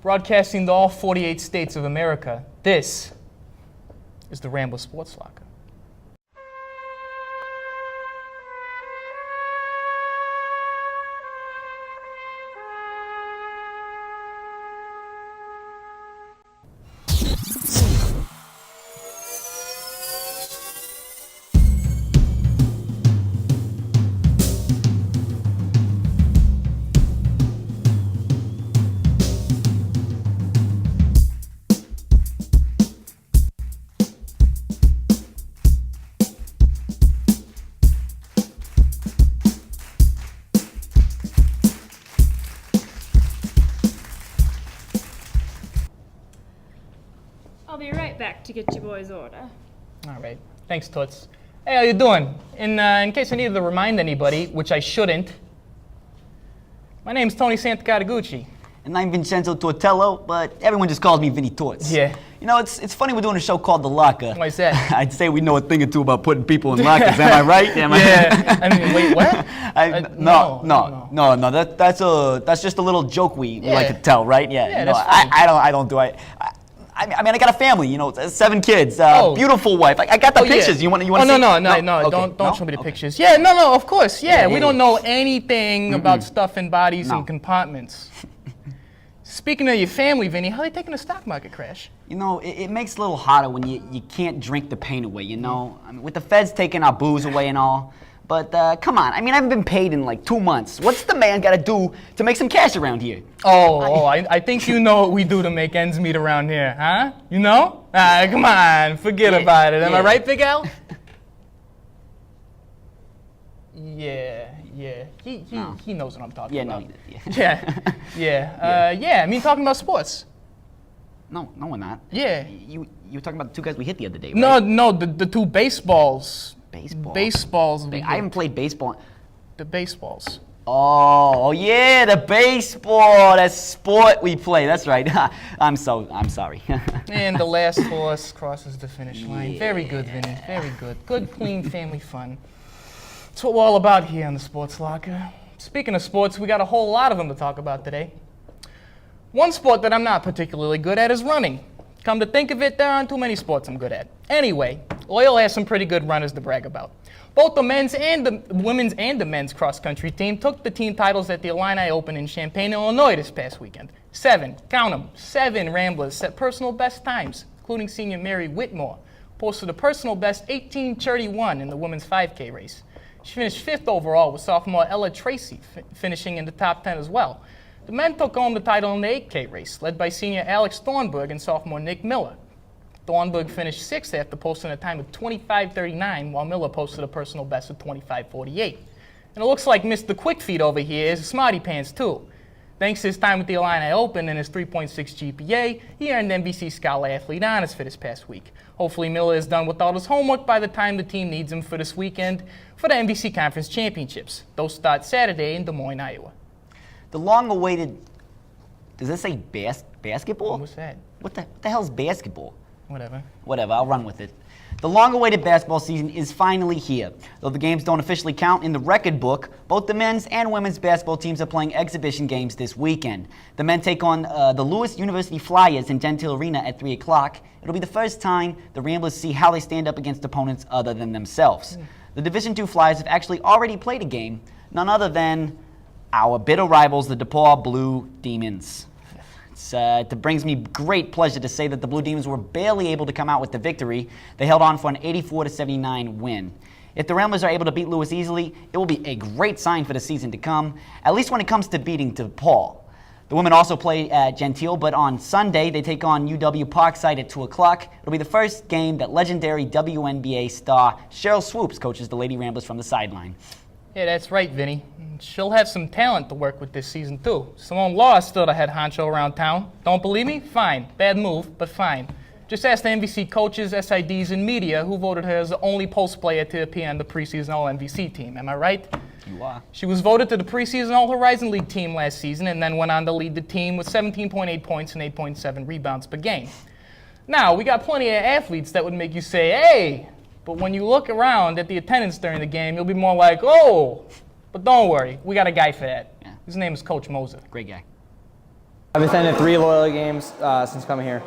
Broadcasting to all 48 states of America, this is the Rambler Sports Locker. I'll be right back to get your boy's order. All right. Thanks, Toots. Hey, how you doing? In case I needed to remind anybody, which I shouldn't, my name's Tony Santicadagucci. And I'm Vincenzo Tortello, but everyone just calls me Vinny Torts. Yeah. You know, it's funny we're doing a show called The Locker. Why's that? I'd say we know a thing or two about putting people in lockers. Am I right? Yeah. I mean, wait, what? No. That's just a little joke we like to tell, right? Yeah. Yeah, you know, that's funny. I don't do it. I mean, I got a family, you know, 7 kids, beautiful wife. I got the pictures. Yeah. You want to see? No. Okay. Don't show me the pictures. Yeah, no, of course. Yeah, we don't know yeah. anything about stuff in bodies No. and compartments. Speaking of your family, Vinny, how are they taking the stock market crash? You know, it makes it a little harder when you can't drink the pain away, you know? I mean, with the feds taking our booze away and all. But come on, I mean, I haven't been paid in like 2 months. What's the man got to do to make some cash around here? I think you know what we do to make ends meet around here, huh? You know? Come on, forget about it. Am I right, Big Al? Yeah. He knows what I'm talking about. I mean, talking about sports. No, we're not. Yeah. You were talking about the 2 guys we hit the other day, right? No, the 2 baseballs. Baseballs. I haven't played baseball. The baseballs. Oh yeah, the baseball. That sport we play. That's right. I'm sorry. And the last horse crosses the finish line. Yeah. Very good, Vinny. Very good. Good, clean family fun. That's what we're all about here on the Sports Locker. Speaking of sports, we got a whole lot of them to talk about today. One sport that I'm not particularly good at is running. Come to think of it, there aren't too many sports I'm good at. Anyway, Loyola has some pretty good runners to brag about. Both the men's and the women's and the men's cross-country team took the team titles at the Illini Open in Champaign, Illinois this past weekend. 7 Ramblers set personal best times, including senior Mary Whitmore, posted a personal best 18:31 in the women's 5K race. She finished 5th overall, with sophomore Ella Tracy finishing in the top 10 as well. The men took home the title in the 8K race, led by senior Alex Thornburg and sophomore Nick Miller. Thornburg finished 6th after posting a time of 25:39, while Miller posted a personal best of 25:48. And it looks like Mr. Quick Feet over here is a smarty pants too. Thanks to his time at the Illini Open and his 3.6 GPA, he earned NBC Scholar Athlete honors for this past week. Hopefully Miller is done with all his homework by the time the team needs him for this weekend for the NBC Conference Championships. Those start Saturday in Des Moines, Iowa. The long-awaited, does this say basketball? What's that? What the hell's basketball? Whatever, I'll run with it. The long-awaited basketball season is finally here. Though the games don't officially count in the record book, both the men's and women's basketball teams are playing exhibition games this weekend. The men take on the Lewis University Flyers in Gentile Arena at 3 o'clock. It'll be the first time the Ramblers see how they stand up against opponents other than themselves. The Division II Flyers have actually already played a game, none other than our bitter rivals, the DePaul Blue Demons. It brings me great pleasure to say that the Blue Demons were barely able to come out with the victory. They held on for an 84-79 win. If the Ramblers are able to beat Lewis easily, it will be a great sign for the season to come, at least when it comes to beating DePaul. The women also play at Gentile, but on Sunday they take on UW Parkside at 2 o'clock. It'll be the first game that legendary WNBA star Cheryl Swoops coaches the Lady Ramblers from the sideline. Yeah, that's right, Vinny. She'll have some talent to work with this season, too. Simone Law is still the head honcho around town. Don't believe me? Fine. Bad move, but fine. Just ask the NBC coaches, SIDs, and media who voted her as the only post player to appear on the preseason All-NBC team. Am I right? You are. She was voted to the preseason All-Horizon League team last season and then went on to lead the team with 17.8 points and 8.7 rebounds per game. Now, we got plenty of athletes that would make you say, hey, but when you look around at the attendance during the game, you'll be more like, oh, but don't worry, we got a guy for that. Yeah. His name is Coach Moser. Great guy. I've attended 3 Loyola games since coming here.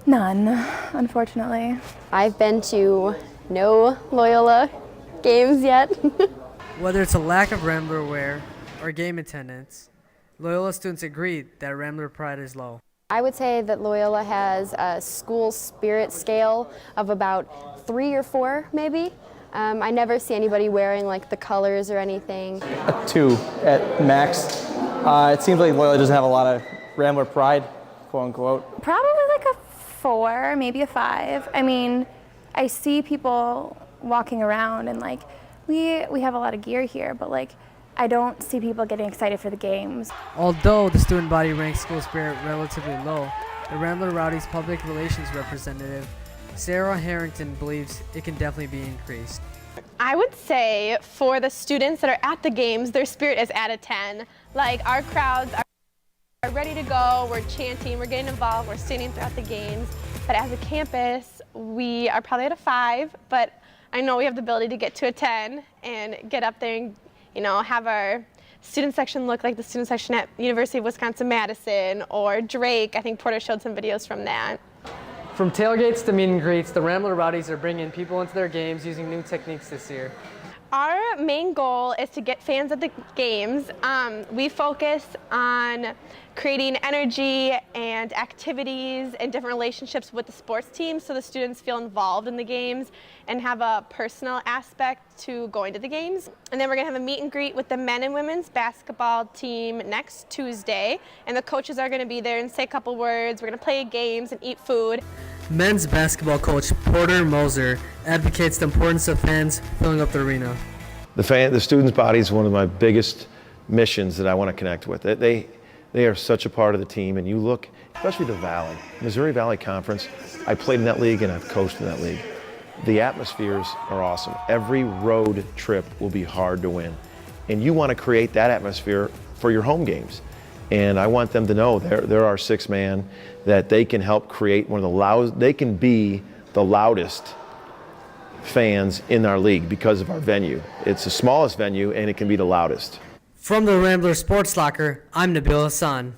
None, unfortunately. I've been to no Loyola games yet. Whether it's a lack of Rambler wear or game attendance, Loyola students agree that Rambler pride is low. I would say that Loyola has a school spirit scale of about 3 or 4, maybe. I never see anybody wearing like the colors or anything. A 2 at max. It seems like Loyola doesn't have a lot of Rambler pride, quote unquote. Probably like a 4, maybe a 5. I mean, I see people walking around and like, we have a lot of gear here, but like, I don't see people getting excited for the games. Although the student body ranks school spirit relatively low, the Rambler Rowdies public relations representative, Sarah Harrington, believes it can definitely be increased. I would say for the students that are at the games, their spirit is at a 10. Like, our crowds are ready to go, we're chanting, we're getting involved, we're standing throughout the games. But as a campus, we are probably at a 5, but I know we have the ability to get to a 10 and get up there and, you know, have our student section look like the student section at University of Wisconsin-Madison or Drake. I think Porter showed some videos from that. From tailgates to meet and greets, the Rambler Rowdies are bringing people into their games using new techniques this year. Our main goal is to get fans at the games. We focus on creating energy and activities and different relationships with the sports team so the students feel involved in the games and have a personal aspect to going to the games. And then we're gonna have a meet and greet with the men and women's basketball team next Tuesday. And the coaches are gonna be there and say a couple words. We're gonna play games and eat food. Men's basketball coach Porter Moser advocates the importance of fans filling up the arena. The students' body is one of my biggest missions that I want to connect with. They are such a part of the team, and you look, especially the Valley, Missouri Valley Conference. I played in that league and I've coached in that league. The atmospheres are awesome. Every road trip will be hard to win, and you want to create that atmosphere for your home games. And I want them to know they're our 6th man, that they can help create one of the loudest, they can be the loudest fans in our league because of our venue. It's the smallest venue and it can be the loudest. From the Rambler Sports Locker, I'm Nabil Hassan.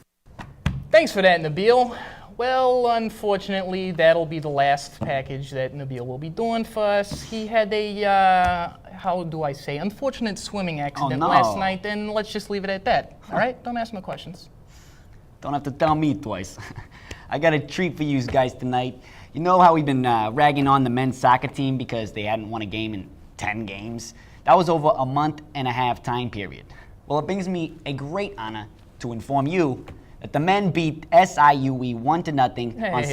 Thanks for that, Nabil. Well, unfortunately, that'll be the last package that Nabil will be doing for us. He had a, how do I say, unfortunate swimming accident last night, and let's just leave it at that. All right? Don't ask no questions. Don't have to tell me twice. I got a treat for you guys tonight. You know how we've been ragging on the men's soccer team because they hadn't won a game in 10 games? That was over a month-and-a-half time period. Well, it brings me a great honor to inform you that the men beat SIUE 1-0 on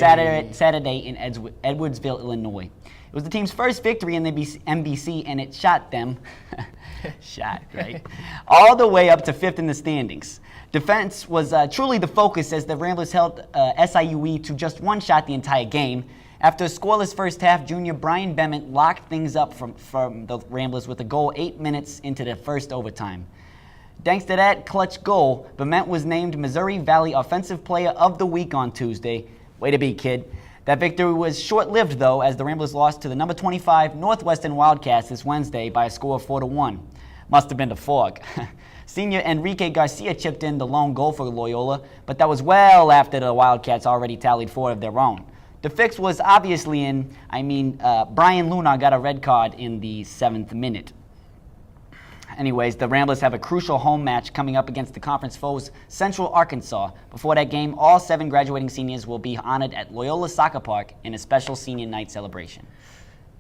Saturday in Edwardsville, Illinois. It was the team's first victory in the MBC, and it shot them, all the way up to 5th in the standings. Defense was truly the focus as the Ramblers held SIUE to just 1 shot the entire game. After a scoreless first half, junior Brian Bement locked things up from the Ramblers with a goal 8 minutes into the first overtime. Thanks to that clutch goal, Bement was named Missouri Valley Offensive Player of the Week on Tuesday. Way to be, kid. That victory was short-lived, though, as the Ramblers lost to the number 25 Northwestern Wildcats this Wednesday by a score of 4-1. Must have been the fog. Senior Enrique Garcia chipped in the lone goal for Loyola, but that was well after the Wildcats already tallied 4 of their own. The fix was obviously Brian Lunar got a red card in the 7th minute. Anyways, the Ramblers have a crucial home match coming up against the conference foes Central Arkansas. Before that game, all 7 graduating seniors will be honored at Loyola Soccer Park in a special senior night celebration.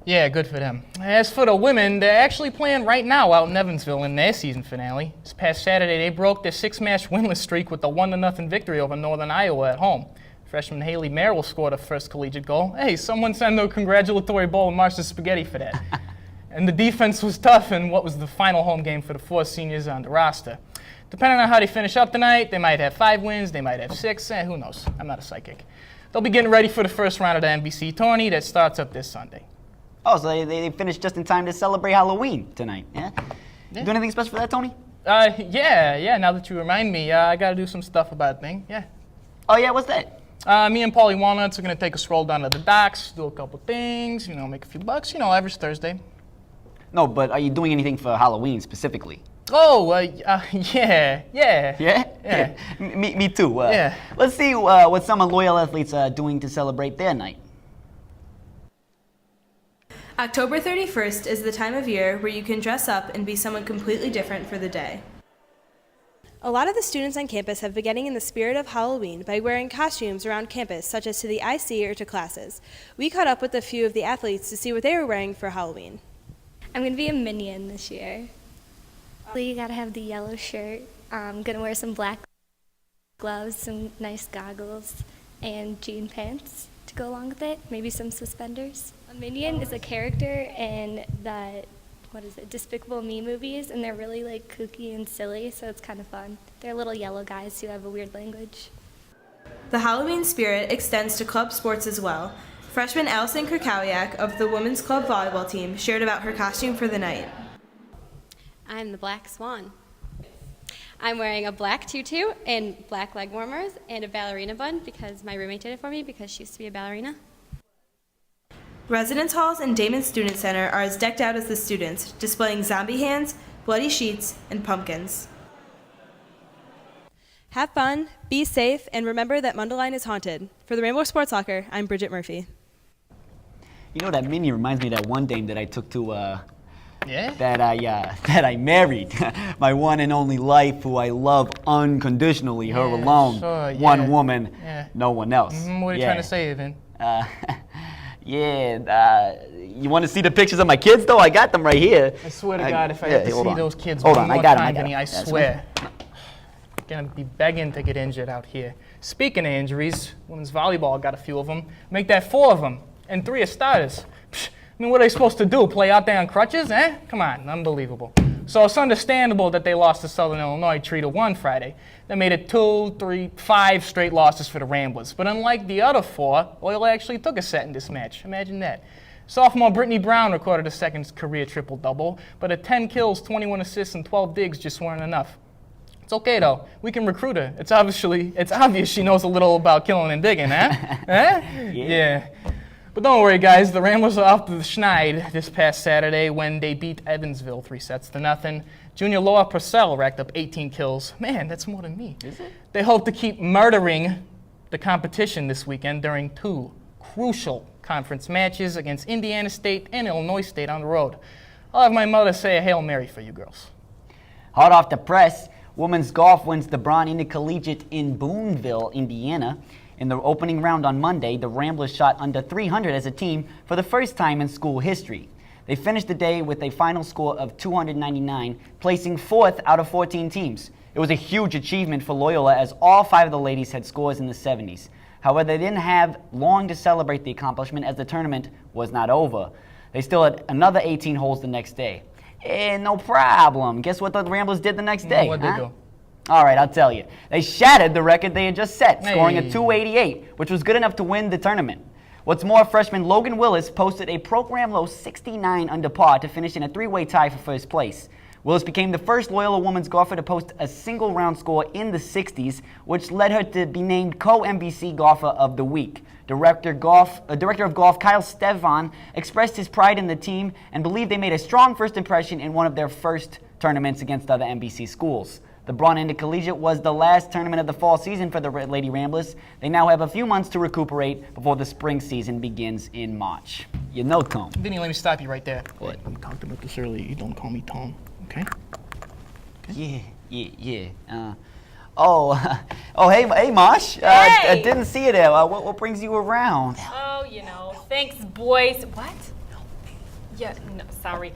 Yeah, good for them. As for the women, they're actually playing right now out in Evansville in their season finale. This past Saturday, they broke their 6-match winless streak with a 1-0 victory over Northern Iowa at home. Freshman Haley Merrill scored her first collegiate goal. Hey, someone send a congratulatory bowl of Mawsha spaghetti for that. And the defense was tough in what was the final home game for the 4 seniors on the roster. Depending on how they finish up tonight, they might have 5 wins, they might have 6, who knows? I'm not a psychic. They'll be getting ready for the first round of the NBC tourney that starts up this Sunday. Oh, so they finished just in time to celebrate Halloween tonight, yeah? You do anything special for that, Tony? Yeah, now that you remind me, I gotta do some stuff about a thing, yeah. Oh yeah, what's that? Me and Paulie Walnuts are gonna take a stroll down to the docks, do a couple things, make a few bucks, average Thursday. No, but are you doing anything for Halloween specifically? Oh, yeah. Yeah? Me too. Yeah. Let's see what some of Loyola athletes are doing to celebrate their night. October 31st is the time of year where you can dress up and be someone completely different for the day. A lot of the students on campus have been getting in the spirit of Halloween by wearing costumes around campus, such as to the IC or to classes. We caught up with a few of the athletes to see what they were wearing for Halloween. I'm going to be a minion this year. You got to have the yellow shirt. I'm going to wear some black gloves, some nice goggles, and jean pants to go along with it, maybe some suspenders. A minion is a character in the, Despicable Me movies, and they're really like kooky and silly, so it's kind of fun. They're little yellow guys who have a weird language. The Halloween spirit extends to club sports as well. Freshman Alison Krakowiak of the women's club volleyball team shared about her costume for the night. I'm the Black Swan. I'm wearing a black tutu and black leg warmers and a ballerina bun because my roommate did it for me because she used to be a ballerina. Residence halls and Damon Student Center are as decked out as the students, displaying zombie hands, bloody sheets, and pumpkins. Have fun, be safe, and remember that Mundelein is haunted. For the Rambler Sports Locker, I'm Bridget Murphy. You know, that mini reminds me of that one dame that I took to, Yeah? that I married. My one and only life, who I love unconditionally, her alone. Sure, yeah. One woman, Yeah. no one else. What are you trying to say, Vin? You want to see the pictures of my kids, though? I got them right here. I swear to God, if I have to see those kids hold one on, more I got time, them. Vinny, I swear. Gonna be begging to get injured out here. Speaking of injuries, women's volleyball got a few of them. Make that 4 of them, and 3 are starters. Psh, I mean, what are they supposed to do? Play out there on crutches, eh? Come on, unbelievable. So it's understandable that they lost to Southern Illinois 3-1 Friday. They made it 2, 3, 5 straight losses for the Ramblers. But unlike the other 4, Loyola actually took a set in this match. Imagine that. Sophomore Brittany Brown recorded a second career triple-double, but at 10 kills, 21 assists, and 12 digs just weren't enough. It's okay, though. We can recruit her. It's obvious she knows a little about killing and digging, huh? Yeah. But don't worry, guys. The Ramblers are off to the schneid this past Saturday when they beat Evansville 3-0. Junior Laura Purcell racked up 18 kills. Man, that's more than me. Is it? They hope to keep murdering the competition this weekend during 2 crucial conference matches against Indiana State and Illinois State on the road. I'll have my mother say a Hail Mary for you girls. Hot off the press, women's golf wins the Braun Intercollegiate in Boonville, Indiana. In the opening round on Monday, the Ramblers shot under 300 as a team for the first time in school history. They finished the day with a final score of 299, placing 4th out of 14 teams. It was a huge achievement for Loyola as all 5 of the ladies had scores in the 70s. However, they didn't have long to celebrate the accomplishment as the tournament was not over. They still had another 18 holes the next day. No problem. Guess what the Ramblers did the next day? What'd they do? All right, I'll tell you. They shattered the record they had just set, scoring a 288, which was good enough to win the tournament. What's more, freshman Logan Willis posted a program low 69 under par to finish in a 3-way tie for first place. Willis became the first Loyola women's golfer to post a single round score in the 60s, which led her to be named co-MVC Golfer of the Week. Director of Golf Kyle Stefan expressed his pride in the team and believed they made a strong first impression in one of their first tournaments against other NBC schools. The Braun Intercollegiate was the last tournament of the fall season for the Lady Ramblers. They now have a few months to recuperate before the spring season begins in March. You know, Tom. Vinny, let me stop you right there. What? We talked about this earlier. You don't call me Tom, okay? Yeah. Hey, Mosh. Hey! I didn't see you there. What brings you around? Oh, thanks, boys. What? Yeah, no, sorry.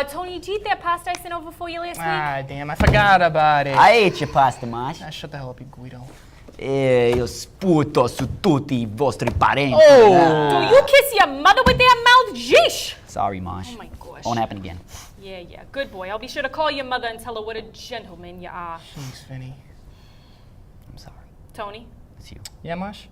Tony, did you eat that pasta I sent over for you last week? Ah, damn, I forgot about it. I ate your pasta, Mosh. Shut the hell up, you Guido. Io sputo su tutti I vostri parenti. Oh! Do you kiss your mother with that mouth? Jeesh! Sorry, Mosh. Oh, my gosh. Won't happen again. Yeah, good boy. I'll be sure to call your mother and tell her what a gentleman you are. Thanks, Vinny. I'm sorry. Tony? It's you. Yeah, Mosh?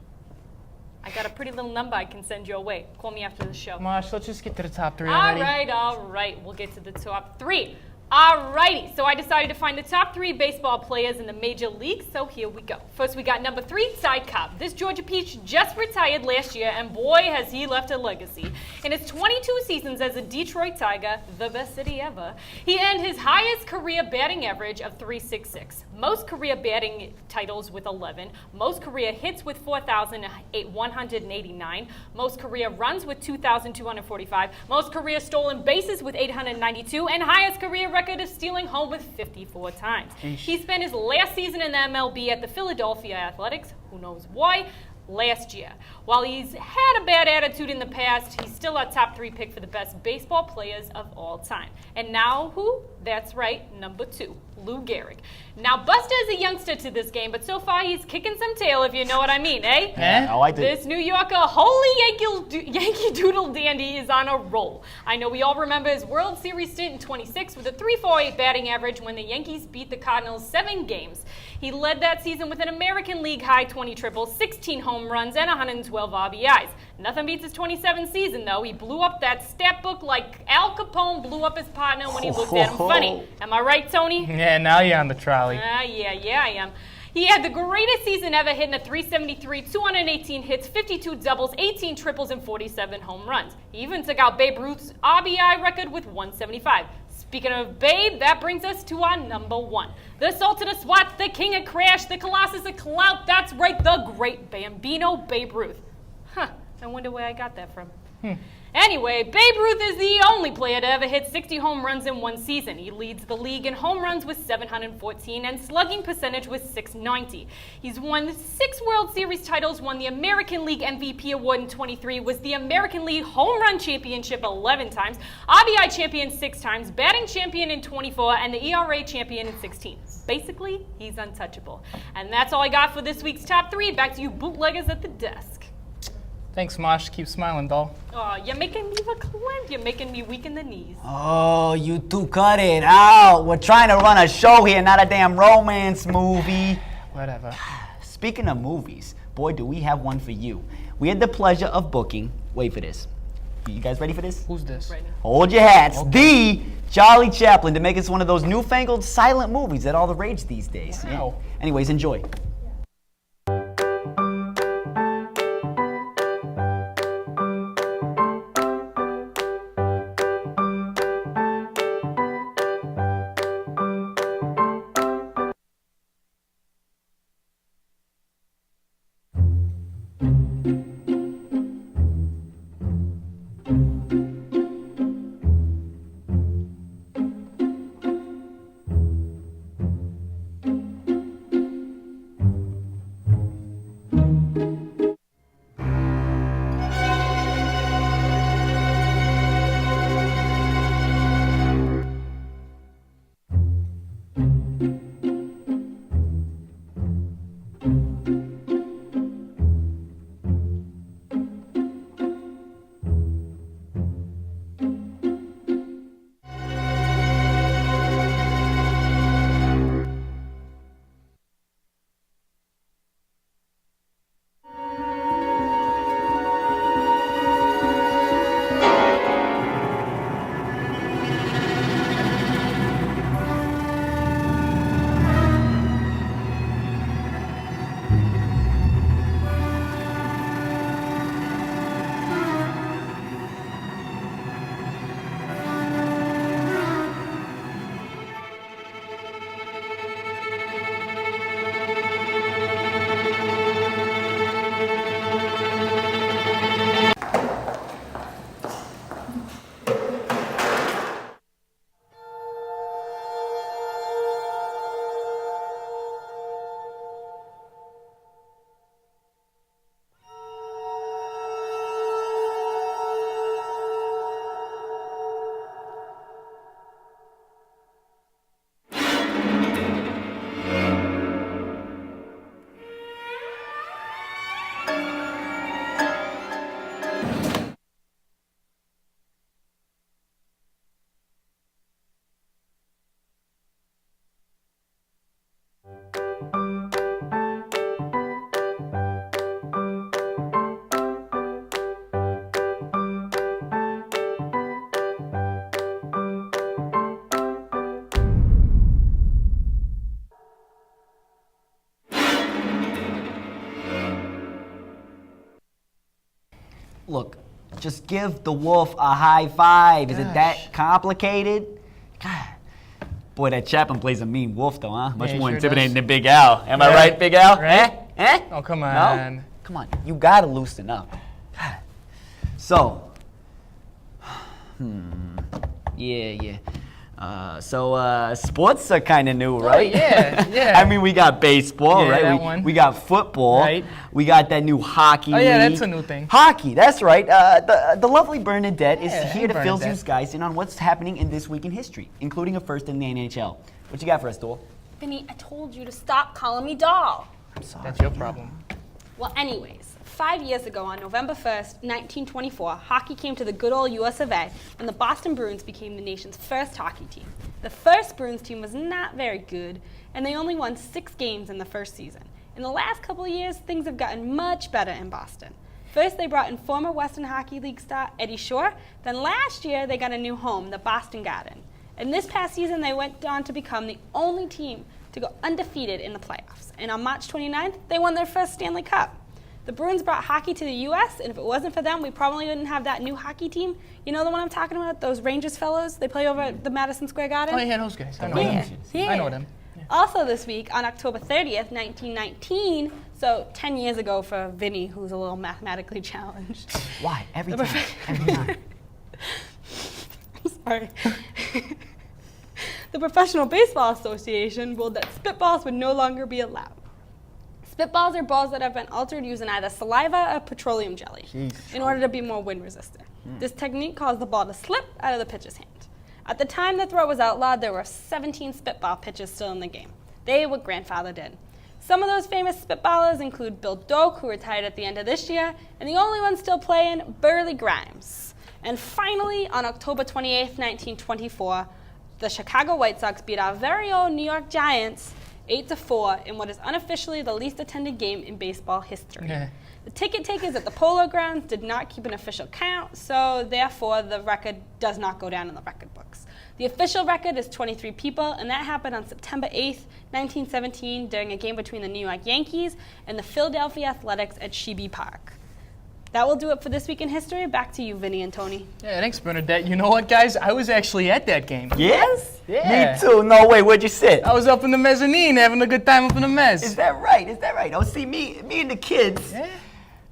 I got a pretty little number I can send your way. Call me after the show. Mosh, let's just get to the top 3 already. All right. We'll get to the top 3. Alrighty, so I decided to find the top 3 baseball players in the major leagues, so here we go. First we got number 3, Ty Cobb. This Georgia Peach just retired last year, and boy has he left a legacy. In his 22 seasons as a Detroit Tiger, the best city ever, he earned his highest career batting average of .366, most career batting titles with 11, most career hits with 4,189, most career runs with 2,245, most career stolen bases with 892, and highest career record of stealing home with 54 times. He spent his last season in the MLB at the Philadelphia Athletics, who knows why, last year. While he's had a bad attitude in the past, he's still a top 3 pick for the best baseball players of all time. And now who? That's right, number 2, Lou Gehrig. Now Buster is a youngster to this game, but so far he's kicking some tail, if you know what I mean, eh? Oh, I do. This New Yorker, holy Yankee Doodle dandy, is on a roll. I know we all remember his World Series stint in 26 with a .348 batting average when the Yankees beat the Cardinals 7 games. He led that season with an American League high 20 triples, 16 home runs, and 112 RBIs. Nothing beats his 27 season, though. He blew up that stat book like Al Capone blew up his partner when he looked at him funny. Am I right, Tony? Yeah, now you're on the trolley. Yeah, I am. He had the greatest season ever, hitting a .373, 218 hits, 52 doubles, 18 triples, and 47 home runs. He even took out Babe Ruth's RBI record with 175. Speaking of Babe, that brings us to our number 1. The Sultan of Swats, the King of Crash, the Colossus of Clout, that's right, the great Bambino Babe Ruth. Huh, I wonder where I got that from. Anyway, Babe Ruth is the only player to ever hit 60 home runs in one season. He leads the league in home runs with 714 and slugging percentage with 690. He's won 6 World Series titles, won the American League MVP award in 23, was the American League Home Run Championship 11 times, RBI champion 6 times, batting champion in 24, and the ERA champion in 16. Basically, he's untouchable. And that's all I got for this week's top 3. Back to you bootleggers at the desk. Thanks, Mosh. Keep smiling, doll. Oh, you're making me verklempt. You're making me weak in the knees. Oh, you two cut it out. We're trying to run a show here, not a damn romance movie. Whatever. Speaking of movies, boy, do we have one for you. We had the pleasure of booking, wait for this. You guys ready for this? Who's this? Ready. Hold your hats. Okay. The Charlie Chaplin to make us one of those newfangled silent movies that all the rage these days. Wow. Yeah. Anyways, enjoy. Look, just give the wolf a high five. Is it that complicated? God. Boy, that Chapman plays a mean wolf, though, huh? Much more intimidating than Big Al. Am I right, Big Al? Right? Eh? Oh, come on. No? Come on. You gotta loosen up. God. So, yeah. Sports are kind of new, right? Oh, yeah. I mean, we got baseball, right? That one. We got football. Right. We got that new hockey league. That's a new thing. Hockey, that's right. The lovely Bernadette is here to fill Bernadette. you guys in on what's happening in this week in history, including a first in the NHL. What you got for us, Dole? Vinny, I told you to stop calling me doll. I'm sorry. That's your problem. Well, anyways, 5 years ago on November 1st, 1924, hockey came to the good old US of A when the Boston Bruins became the nation's first hockey team. The first Bruins team was not very good, and they only won 6 games in the first season. In the last couple of years, things have gotten much better in Boston. First, they brought in former Western Hockey League star Eddie Shore. Then last year, they got a new home, the Boston Garden. And this past season, they went on to become the only team to go undefeated in the playoffs. And on March 29th, they won their first Stanley Cup. The Bruins brought hockey to the U.S., and if it wasn't for them, we probably wouldn't have that new hockey team. You know the one I'm talking about? Those Rangers fellows? They play over at the Madison Square Garden? Oh, yeah, those guys. I know Yeah. them. Yeah. I know them. Yeah. Also this week, on October 30th, 1919, so 10 years ago for Vinny, who's a little mathematically challenged. Why? Every time. I'm sorry. The Professional Baseball Association ruled that spitballs would no longer be allowed. Spitballs are balls that have been altered using either saliva or petroleum jelly in order to be more wind resistant. This technique caused the ball to slip out of the pitcher's hand. At the time the throw was outlawed, there were 17 spitball pitchers still in the game. They were grandfathered in. Some of those famous spitballers include Bill Doak, who retired at the end of this year, and the only one still playing, Burley Grimes. And finally, on October 28th, 1924, the Chicago White Sox beat our very own New York Giants 8-4 in what is unofficially the least attended game in baseball history. Yeah. The ticket takers at the Polo Grounds did not keep an official count, so therefore the record does not go down in the record books. The official record is 23 people, and that happened on September 8th, 1917, during a game between the New York Yankees and the Philadelphia Athletics at Shebe Park. That will do it for This Week in History. Back to you, Vinny and Tony. Yeah, thanks, Bernadette. You know what, guys? I was actually at that game. Yes? Yeah. Me too. No way. Where'd you sit? I was up in the mezzanine having a good time up in the mezz. Is that right? Oh, see, me and the kids. Yeah.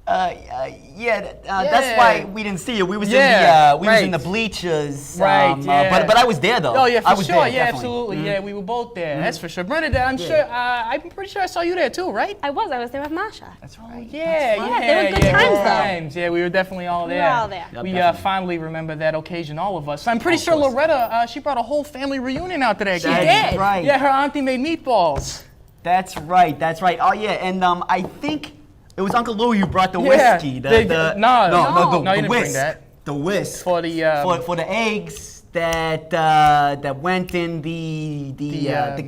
That's why we didn't see you. We was in the bleachers. Right. But I was there though. Oh yeah, for I was sure. there, yeah, definitely. absolutely. Yeah, we were both there. That's for sure. Bernadette, I'm pretty sure I saw you there too, right? I was there with Mawsha. That's right. Yeah, they were good times, though. Yeah, we were definitely all there. We were all there. Yep, We definitely. fondly remember that occasion, all of us. I'm pretty Of sure course. Loretta, she brought a whole family reunion out to that game. That's right. Yeah, her auntie made meatballs. That's right. Oh yeah, and I think it was Uncle Louie who brought the Yeah, whiskey. no, you the didn't bring whisk. that. The whisk For the for the eggs that went in the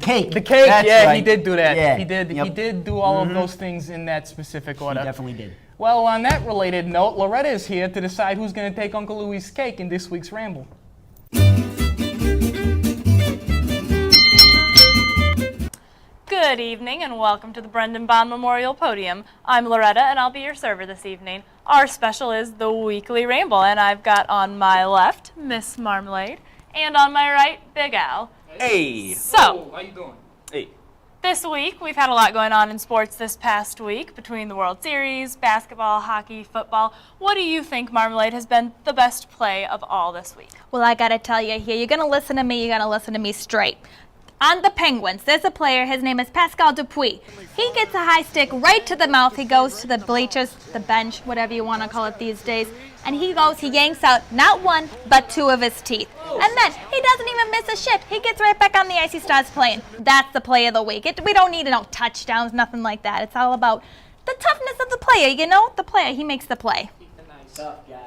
cake. The cake, That's yeah, right. he did do that. Yeah. He did do all of those things in that specific order. He definitely did. Well, on that related note, Loretta is here to decide who's going to take Uncle Louie's cake in this week's Ramble. Good evening and welcome to the Brendan Bond Memorial Podium. I'm Loretta and I'll be your server this evening. Our special is the Weekly Ramble, and I've got on my left Miss Marmalade and on my right Big Al. Hey! So, how you doing? Hey. this week we've had a lot going on in sports this past week between the World Series, basketball, hockey, football. What do you think, Marmalade, has been the best play of all this week? Well, I gotta tell you here, you're gonna listen to me straight. On the Penguins, there's a player, his name is Pascal Dupuis. He gets a high stick right to the mouth. He goes to the bleachers, the bench, whatever you want to call it these days, and he yanks out not one, but 2 of his teeth. And then he doesn't even miss a shift. He gets right back on the ice, he starts playing. That's the play of the week. We don't need no touchdowns, nothing like that. It's all about the toughness of the player, you know? The player, he makes the play. Tough guy.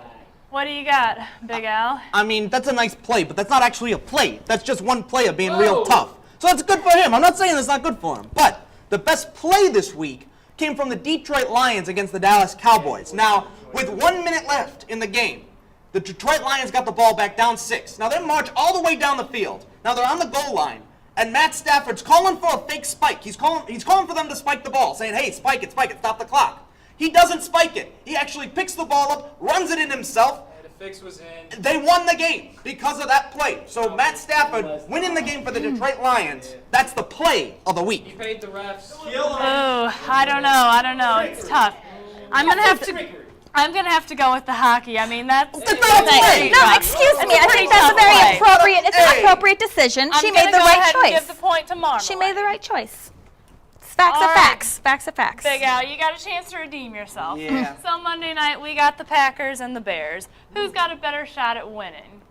What do you got, Big Al? I mean, that's a nice play, but that's not actually a play. That's just one player being real tough. So that's good for him. I'm not saying that's not good for him. But the best play this week came from the Detroit Lions against the Dallas Cowboys. Now, with 1 minute left in the game, the Detroit Lions got the ball back down 6. Now, they march all the way down the field. Now, they're on the goal line, and Matt Stafford's calling for a fake spike. He's calling for them to spike the ball, saying, hey, spike it, stop the clock. He doesn't spike it. He actually picks the ball up, runs it in himself. The fix was in. They won the game because of that play. So Matt Stafford winning the game for the Detroit Lions, that's the play of the week. He paid the refs. Oh, I don't know. It's tough. I'm gonna have to go with the hockey. I mean, that's No, excuse me. I think that's a very appropriate. It's an appropriate decision. She made the right choice. Give the point to Marmalade. She made the right choice. Facts are facts. Facts are facts. Big Al, you got a chance to redeem yourself. Yeah. So Monday night we got the Packers and the Bears. Who's got a better shot at winning?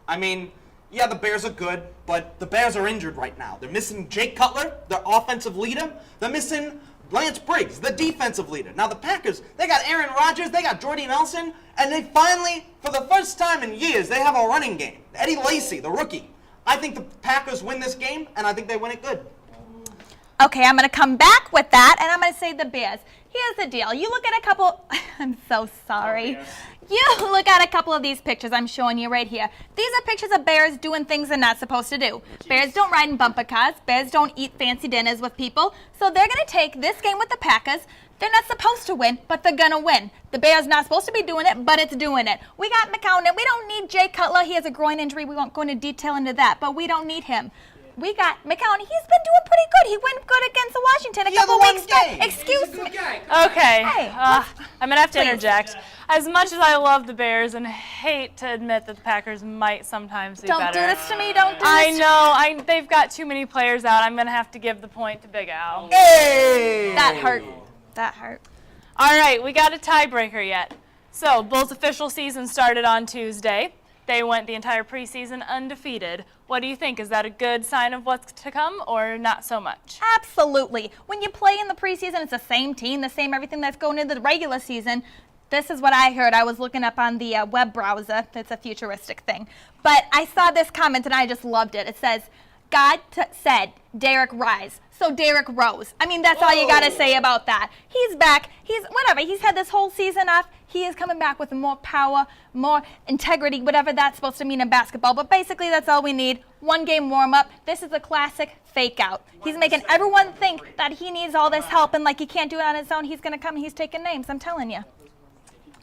I mean, yeah, the Bears are good, but the Bears are injured right now. They're missing Jake Cutler, their offensive leader. They're missing Lance Briggs, the defensive leader. Now the Packers, they got Aaron Rodgers, they got Jordy Nelson, and they finally, for the first time in years, they have a running game. Eddie Lacy, the rookie. I think the Packers win this game, and I think they win it good. Okay, I'm going to come back with that, and I'm going to say the Bears. Here's the deal. You look at a couple... I'm so sorry. You look at a couple of these pictures I'm showing you right here. These are pictures of bears doing things they're not supposed to do. Bears don't ride in bumper cars. Bears don't eat fancy dinners with people. So they're going to take this game with the Packers. They're not supposed to win, but they're going to win. The Bears not supposed to be doing it, but it's doing it. We got McCown. We don't need Jay Cutler. He has a groin injury. We won't go into detail into that, but we don't need him. We got McCown. He's been doing pretty good. He went good against Washington a couple weeks ago. Excuse me. Okay. Hey, I'm going to have to interject. As much as I love the Bears and hate to admit that the Packers might sometimes be better. Don't do this to me. Don't do I this know. They've got too many players out. I'm going to have to give the point to Big Al. Hey! That hurt. That hurt. All right. We got a tiebreaker yet. So, Bulls' official season started on Tuesday. They went the entire preseason undefeated. What do you think? Is that a good sign of what's to come or not so much? Absolutely. When you play in the preseason, it's the same team, the same everything that's going into the regular season. This is what I heard. I was looking up on the web browser. It's a futuristic thing. But I saw this comment and I just loved it. It says, God said, Derek rise. So Derek rose. I mean, that's all you got to say about that. He's back. He's had this whole season off. He is coming back with more power, more integrity, whatever that's supposed to mean in basketball. But basically, that's all we need. One game warm-up. This is a classic fake-out. He's making everyone think that he needs all this help, and like he can't do it on his own, he's going to come and he's taking names. I'm telling you.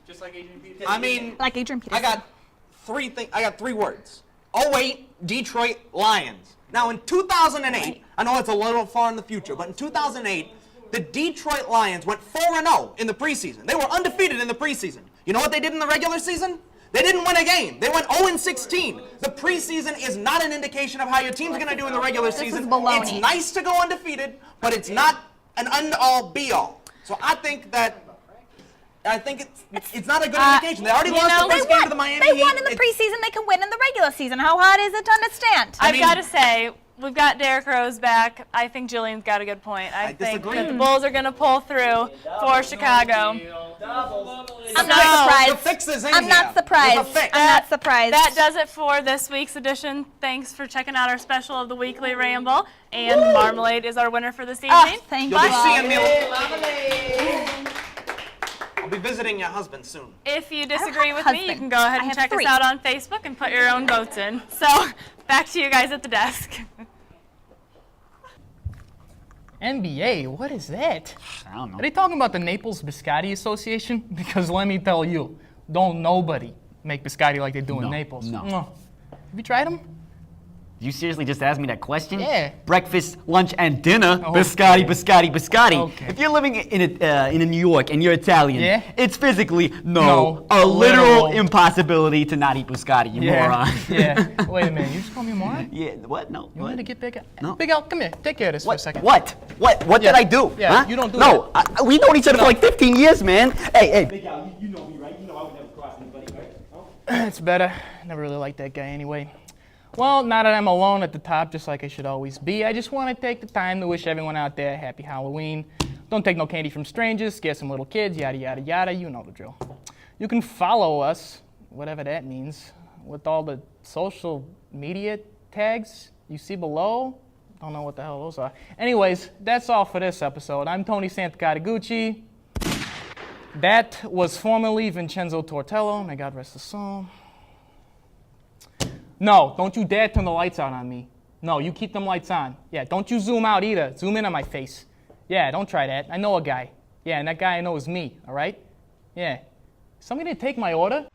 Just like Adrian Peterson. I mean, like Adrian Peterson. I got three words. 08 Detroit Lions. Now in 2008, I know it's a little far in the future, but in 2008, the Detroit Lions went 4-0 in the preseason. They were undefeated in the preseason. You know what they did in the regular season? They didn't win a game. They went 0-16. The preseason is not an indication of how your team's going to do in the regular season. This is baloney. It's nice to go undefeated, but it's not an end-all, be-all. So I think it's not a good indication. They already lost the first game to the Miami Heat. They won in the preseason. They can win in the regular season. How hard is it to understand? I've got to say, we've got Derrick Rose back. I think Jillian's got a good point. I think that the Bulls are going to pull through for Chicago. I'm not surprised. The fix is in I'm here. not surprised. There's a fix. I'm not surprised. That does it for this week's edition. Thanks for checking out our special of the Weekly Ramble. And Marmalade is our winner for this evening. Thank You'll be you. seeing me. I'll be visiting your husband soon. If you disagree with me, you can go ahead and check us out on Facebook and put your own votes in. So, back to you guys at the desk. NBA, what is that? I don't know. Are they talking about the Naples Biscotti Association? Because let me tell you, don't nobody make biscotti like they do in Naples. No. Have you tried them? You seriously just asked me that question? Yeah. Breakfast, lunch, and dinner. Oh, Biscotti, okay. biscotti, biscotti. Okay. If you're living in New York and you're Italian, Yeah? it's physically No, a literal literal. impossibility to not eat biscotti, you moron. Yeah. Wait a minute, you just called me a moron? Yeah, what? No. You want me to get Big Al? No. Big Al, come here. Take care of this for a second. What? What Yeah. did I do? Yeah, huh? you don't do No, we've known each other for like 15 years, man. Hey. Big Al, you know me, right? You know I would never cross anybody, right? Oh. It's better. Never really liked that guy anyway. Well, now that I'm alone at the top, just like I should always be, I just want to take the time to wish everyone out there a happy Halloween. Don't take no candy from strangers, scare some little kids, yada, yada, yada. You know the drill. You can follow us, whatever that means, with all the social media tags you see below. Don't know what the hell those are. Anyways, that's all for this episode. I'm Tony Santicadagucci. That was formerly Vincenzo Tortello. May God rest his soul. No, don't you dare turn the lights out on me. No, you keep them lights on. Yeah, don't you zoom out either. Zoom in on my face. Yeah, don't try that. I know a guy. Yeah, and that guy I know is me, all right? Yeah. Somebody didn't take my order?